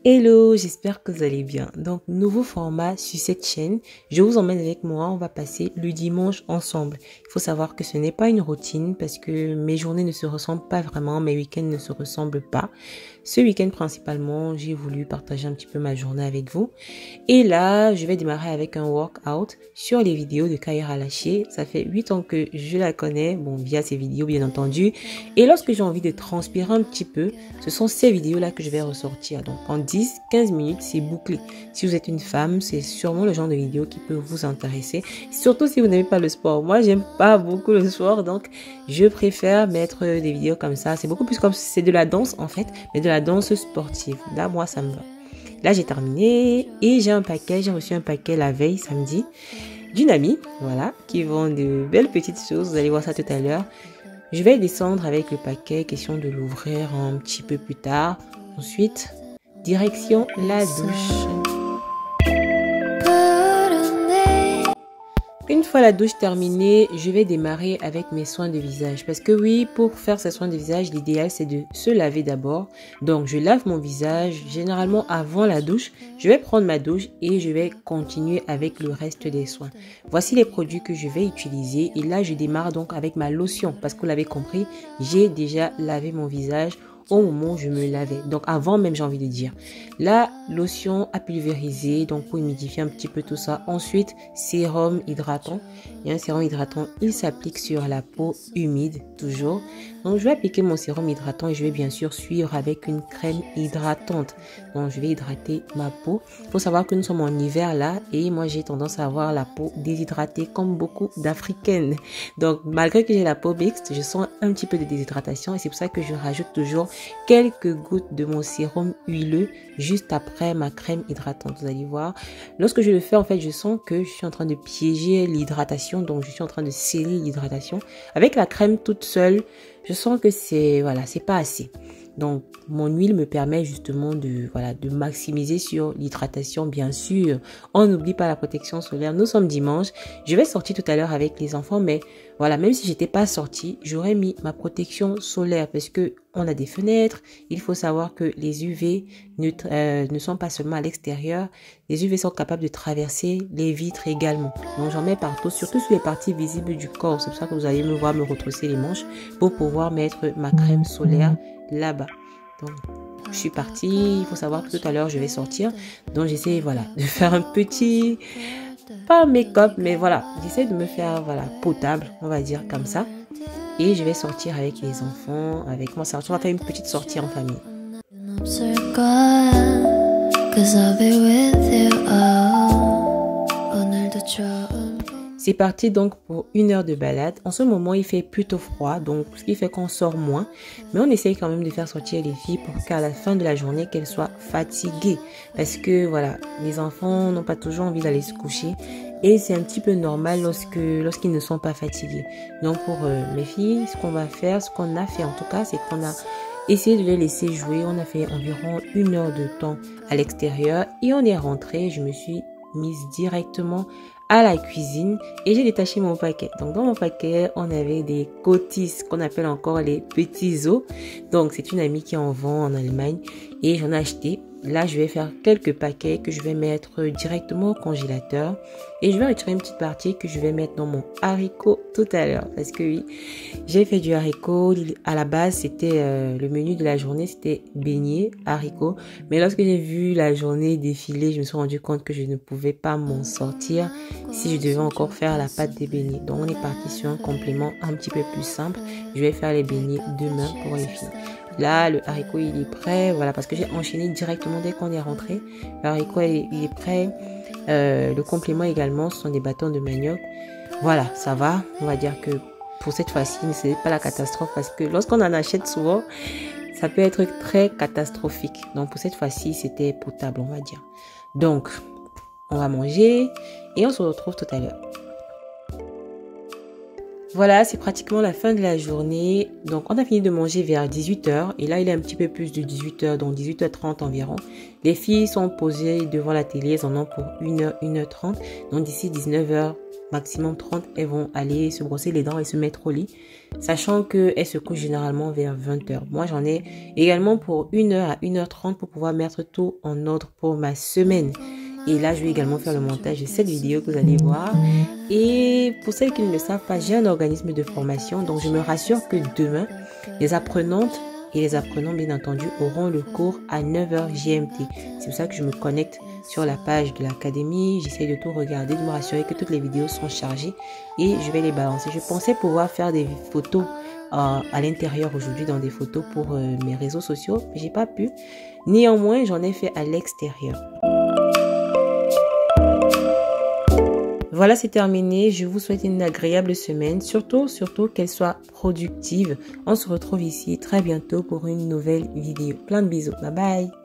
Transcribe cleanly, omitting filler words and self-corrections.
Hello, j'espère que vous allez bien. Donc, nouveau format sur cette chaîne. Je vous emmène avec moi, on va passer le dimanche ensemble. Il faut savoir que ce n'est pas une routine parce que mes journées ne se ressemblent pas vraiment, mes week-ends ne se ressemblent pas. Ce week-end principalement, j'ai voulu partager un petit peu ma journée avec vous. Et là, je vais démarrer avec un workout sur les vidéos de Kaira Lachey. Ça fait 8 ans que je la connais, bon, via ses vidéos bien entendu. Et lorsque j'ai envie de transpirer un petit peu, ce sont ces vidéos-là que je vais ressortir. Donc, en 10-15 minutes, c'est bouclé. Si vous êtes une femme, c'est sûrement le genre de vidéo qui peut vous intéresser. Surtout si vous n'aimez pas le sport. Moi, j'aime pas beaucoup le sport, donc je préfère mettre des vidéos comme ça. C'est beaucoup plus comme si c'est de la danse en fait, mais de la danse sportive. Là, moi, ça me va. Là, j'ai terminé et j'ai reçu un paquet la veille, samedi, d'une amie, voilà, qui vend de belles petites choses. Vous allez voir ça tout à l'heure. Je vais descendre avec le paquet, question de l'ouvrir un petit peu plus tard. Ensuite, direction la douche. Une fois la douche terminée, je vais démarrer avec mes soins de visage. Parce que oui, pour faire ces soins de visage, l'idéal c'est de se laver d'abord. Donc je lave mon visage, généralement avant la douche. Je vais prendre ma douche et je vais continuer avec le reste des soins. Voici les produits que je vais utiliser. Et là, je démarre donc avec ma lotion. Parce que vous l'avez compris, j'ai déjà lavé mon visage au moment où je me lavais. Donc avant même, j'ai envie de dire. La lotion à pulvériser, donc pour humidifier un petit peu tout ça. Ensuite, sérum hydratant. Il y a un sérum hydratant, il s'applique sur la peau humide, toujours. Donc je vais appliquer mon sérum hydratant et je vais bien sûr suivre avec une crème hydratante. Donc je vais hydrater ma peau. Il faut savoir que nous sommes en hiver là et moi j'ai tendance à avoir la peau déshydratée comme beaucoup d'Africaines. Donc malgré que j'ai la peau mixte, je sens un petit peu de déshydratation et c'est pour ça que je rajoute toujours quelques gouttes de mon sérum huileux juste après ma crème hydratante. Vous allez voir, lorsque je le fais, en fait, je sens que je suis en train de piéger l'hydratation, donc je suis en train de sceller l'hydratation. Avec la crème toute seule, je sens que c'est pas assez. Donc, mon huile me permet justement de maximiser sur l'hydratation, bien sûr. On n'oublie pas la protection solaire. Nous sommes dimanche. Je vais sortir tout à l'heure avec les enfants, mais voilà, même si j'étais pas sortie, j'aurais mis ma protection solaire parce que on a des fenêtres. Il faut savoir que les UV ne sont pas seulement à l'extérieur. Les UV sont capables de traverser les vitres également. Donc, j'en mets partout, surtout sur les parties visibles du corps. C'est pour ça que vous allez me voir me retrousser les manches pour pouvoir mettre ma crème solaire là-bas. Donc, je suis partie. Il faut savoir que tout à l'heure, je vais sortir. Donc, j'essaie, de faire un petit, pas make-up, mais j'essaie de me faire, potable, on va dire comme ça. Et je vais sortir avec les enfants, avec moi. On va faire une petite sortie en famille. C'est parti donc pour 1 heure de balade. En ce moment, il fait plutôt froid, donc ce qui fait qu'on sort moins. Mais on essaye quand même de faire sortir les filles pour qu'à la fin de la journée, qu'elles soient fatiguées. Parce que les enfants n'ont pas toujours envie d'aller se coucher. Et c'est un petit peu normal lorsqu'ils ne sont pas fatigués. Donc pour mes filles, ce qu'on va faire, ce qu'on a fait en tout cas, c'est qu'on a essayé de les laisser jouer. On a fait environ 1 heure de temps à l'extérieur et on est rentré. Je me suis mise directement à la cuisine et j'ai détaché mon paquet. Donc dans mon paquet, on avait des cotis qu'on appelle encore les petits os. Donc c'est une amie qui en vend en Allemagne et j'en ai acheté. Là, je vais faire quelques paquets que je vais mettre directement au congélateur. Et je vais retirer une petite partie que je vais mettre dans mon haricot tout à l'heure. Parce que oui, j'ai fait du haricot. À la base, c'était le menu de la journée, c'était beignets, haricots. Mais lorsque j'ai vu la journée défiler, je me suis rendu compte que je ne pouvais pas m'en sortir si je devais encore faire la pâte des beignets. Donc, on est parti sur un complément un petit peu plus simple. Je vais faire les beignets demain pour les filles. Là, le haricot, il est prêt. Parce que j'ai enchaîné directement dès qu'on est rentré. Le haricot, il est prêt. Le complément également, ce sont des bâtons de manioc. Voilà, ça va. On va dire que pour cette fois-ci, ce n'est pas la catastrophe parce que lorsqu'on en achète souvent, ça peut être très catastrophique. Donc, pour cette fois-ci, c'était potable, on va dire. Donc, on va manger et on se retrouve tout à l'heure. Voilà, c'est pratiquement la fin de la journée. Donc, on a fini de manger vers 18 h. Et là, il est un petit peu plus de 18 h, donc 18 h 30 environ. Les filles sont posées devant la télé. Elles en ont pour 1 h, 1 h 30. Donc, d'ici 19 h, maximum 30, elles vont aller se brosser les dents et se mettre au lit. sachant qu'elle se couche généralement vers 20h. Moi, j'en ai également pour 1h à 1h30 pour pouvoir mettre tout en ordre pour ma semaine. Et là, je vais également faire le montage de cette vidéo que vous allez voir. Et pour celles qui ne le savent pas, j'ai un organisme de formation. Donc, je me rassure que demain, les apprenantes et les apprenants, bien entendu, auront le cours à 9h GMT. C'est pour ça que je me connecte sur la page de l'académie. J'essaie de tout regarder, de me rassurer que toutes les vidéos sont chargées et je vais les balancer. Je pensais pouvoir faire des photos à l'intérieur aujourd'hui, dans des photos pour mes réseaux sociaux, mais j'ai pas pu. Néanmoins, j'en ai fait à l'extérieur. Voilà, c'est terminé. Je vous souhaite une agréable semaine. Surtout qu'elle soit productive. On se retrouve ici très bientôt pour une nouvelle vidéo. Plein de bisous. Bye bye.